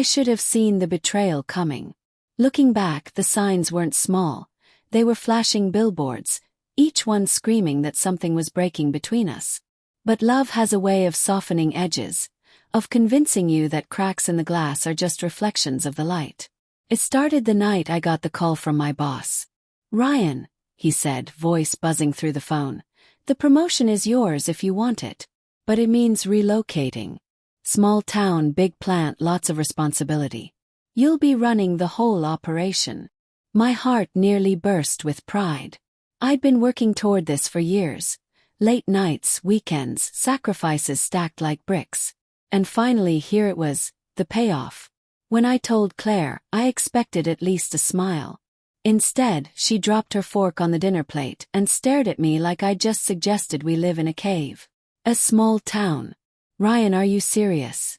I should have seen the betrayal coming. Looking back, the signs weren't small. They were flashing billboards, each one screaming that something was breaking between us. But love has a way of softening edges, of convincing you that cracks in the glass are just reflections of the light. It started the night I got the call from my boss. "Ryan," he said, voice buzzing through the phone, "the promotion is yours if you want it. But it means relocating. Small town, big plant, lots of responsibility. You'll be running the whole operation." My heart nearly burst with pride. I'd been working toward this for years. Late nights, weekends, sacrifices stacked like bricks. And finally here it was, the payoff. When I told Claire, I expected at least a smile. Instead, she dropped her fork on the dinner plate and stared at me like I'd just suggested we live in a cave. "A small town. Ryan, are you serious?"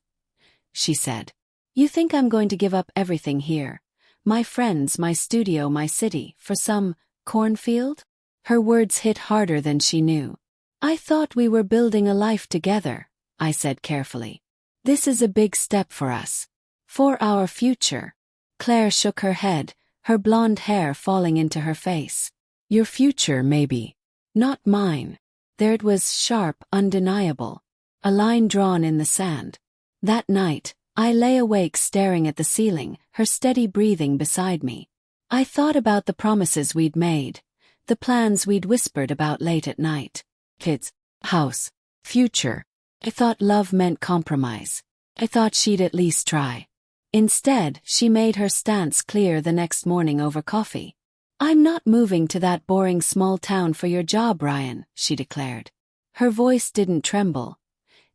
she said. "You think I'm going to give up everything here? My friends, my studio, my city, for some cornfield?" Her words hit harder than she knew. "I thought we were building a life together," I said carefully. "This is a big step for us. For our future." Claire shook her head, her blonde hair falling into her face. "Your future, maybe. Not mine." There it was, sharp, undeniable. A line drawn in the sand. That night, I lay awake staring at the ceiling, her steady breathing beside me. I thought about the promises we'd made, the plans we'd whispered about late at night. Kids, house, future. I thought love meant compromise. I thought she'd at least try. Instead, she made her stance clear the next morning over coffee. "I'm not moving to that boring small town for your job, Ryan," she declared. Her voice didn't tremble.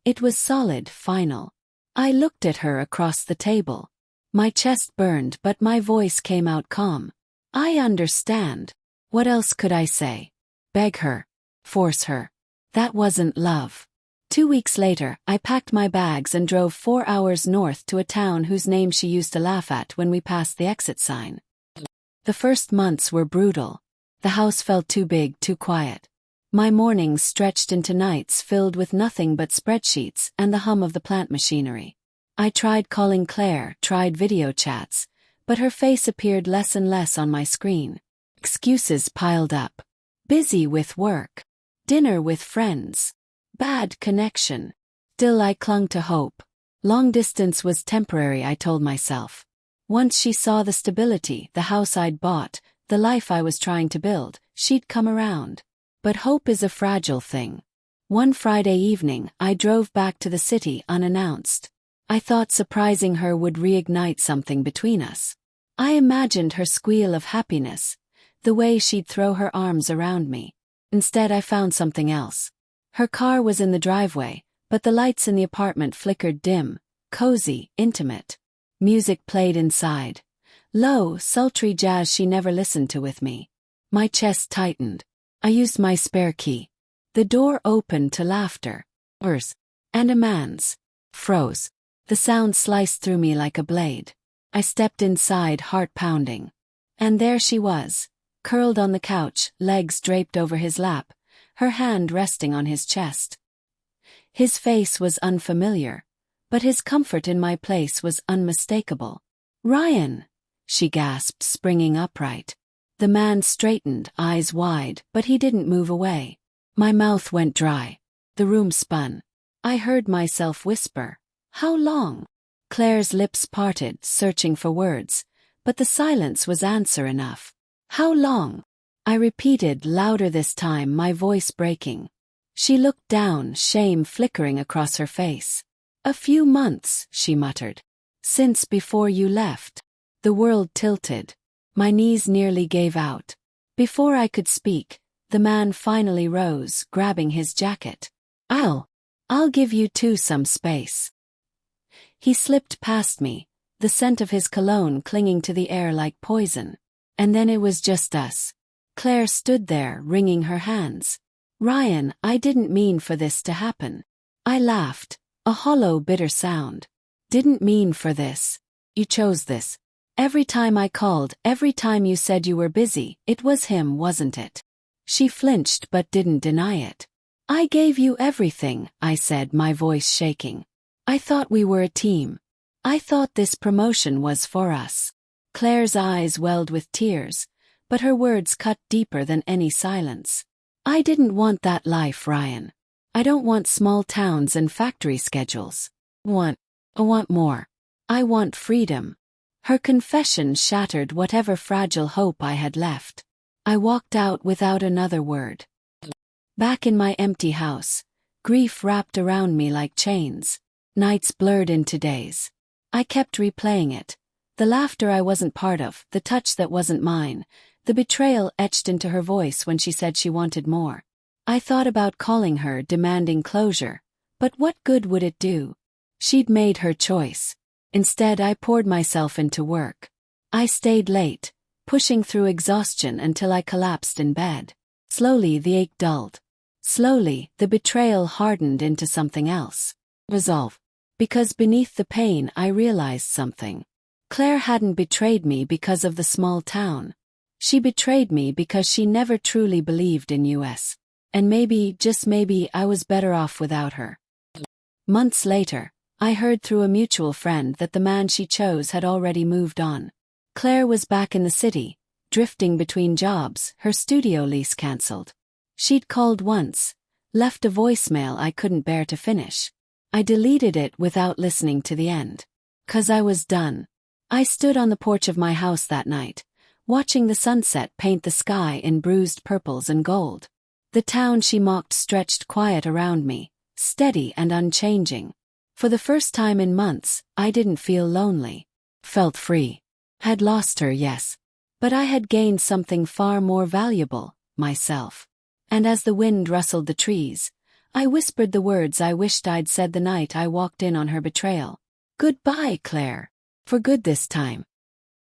It was solid, final. I looked at her across the table. My chest burned, but my voice came out calm. "I understand." What else could I say? Beg her? Force her? That wasn't love. 2 weeks later, I packed my bags and drove 4 hours north to a town whose name she used to laugh at when we passed the exit sign. The first months were brutal. The house felt too big, too quiet. My mornings stretched into nights filled with nothing but spreadsheets and the hum of the plant machinery. I tried calling Claire, tried video chats, but her face appeared less and less on my screen. Excuses piled up. Busy with work. Dinner with friends. Bad connection. Still I clung to hope. Long distance was temporary, I told myself. Once she saw the stability, the house I'd bought, the life I was trying to build, she'd come around. But hope is a fragile thing. One Friday evening, I drove back to the city unannounced. I thought surprising her would reignite something between us. I imagined her squeal of happiness, the way she'd throw her arms around me. Instead, I found something else. Her car was in the driveway, but the lights in the apartment flickered dim, cozy, intimate. Music played inside. Low, sultry jazz she never listened to with me. My chest tightened. I used my spare key. The door opened to laughter. Hers. And a man's. Froze. The sound sliced through me like a blade. I stepped inside, heart pounding. And there she was, curled on the couch, legs draped over his lap, her hand resting on his chest. His face was unfamiliar, but his comfort in my place was unmistakable. "Ryan!" she gasped, springing upright. The man straightened, eyes wide, but he didn't move away. My mouth went dry. The room spun. I heard myself whisper, "How long?" Claire's lips parted, searching for words, but the silence was answer enough. "How long?" I repeated, louder this time, my voice breaking. She looked down, shame flickering across her face. "A few months," she muttered. "Since before you left." The world tilted. My knees nearly gave out. Before I could speak, the man finally rose, grabbing his jacket. I'll give you two some space." He slipped past me, the scent of his cologne clinging to the air like poison. And then it was just us. Claire stood there, wringing her hands. "Ryan, I didn't mean for this to happen." I laughed, a hollow, bitter sound. "Didn't mean for this. You chose this. Every time I called, every time you said you were busy, it was him, wasn't it?" She flinched but didn't deny it. "I gave you everything," I said, my voice shaking. "I thought we were a team." I thought this promotion was for us. Claire's eyes welled with tears, but her words cut deeper than any silence. I didn't want that life, Ryan. I don't want small towns and factory schedules. I want more. I want freedom. Her confession shattered whatever fragile hope I had left. I walked out without another word. Back in my empty house, grief wrapped around me like chains. Nights blurred into days. I kept replaying it. The laughter I wasn't part of, the touch that wasn't mine, the betrayal etched into her voice when she said she wanted more. I thought about calling her, demanding closure. But what good would it do? She'd made her choice. Instead, I poured myself into work. I stayed late, pushing through exhaustion until I collapsed in bed. Slowly, the ache dulled. Slowly, the betrayal hardened into something else. Resolve. Because beneath the pain, I realized something. Claire hadn't betrayed me because of the small town. She betrayed me because she never truly believed in us. And maybe, just maybe, I was better off without her. Months later, I heard through a mutual friend that the man she chose had already moved on. Claire was back in the city, drifting between jobs, her studio lease cancelled. She'd called once, left a voicemail I couldn't bear to finish. I deleted it without listening to the end. 'Cause I was done. I stood on the porch of my house that night, watching the sunset paint the sky in bruised purples and gold. The town she mocked stretched quiet around me, steady and unchanging. For the first time in months, I didn't feel lonely. Felt free. Had lost her, yes. But I had gained something far more valuable, myself. And as the wind rustled the trees, I whispered the words I wished I'd said the night I walked in on her betrayal. Goodbye, Claire. For good this time.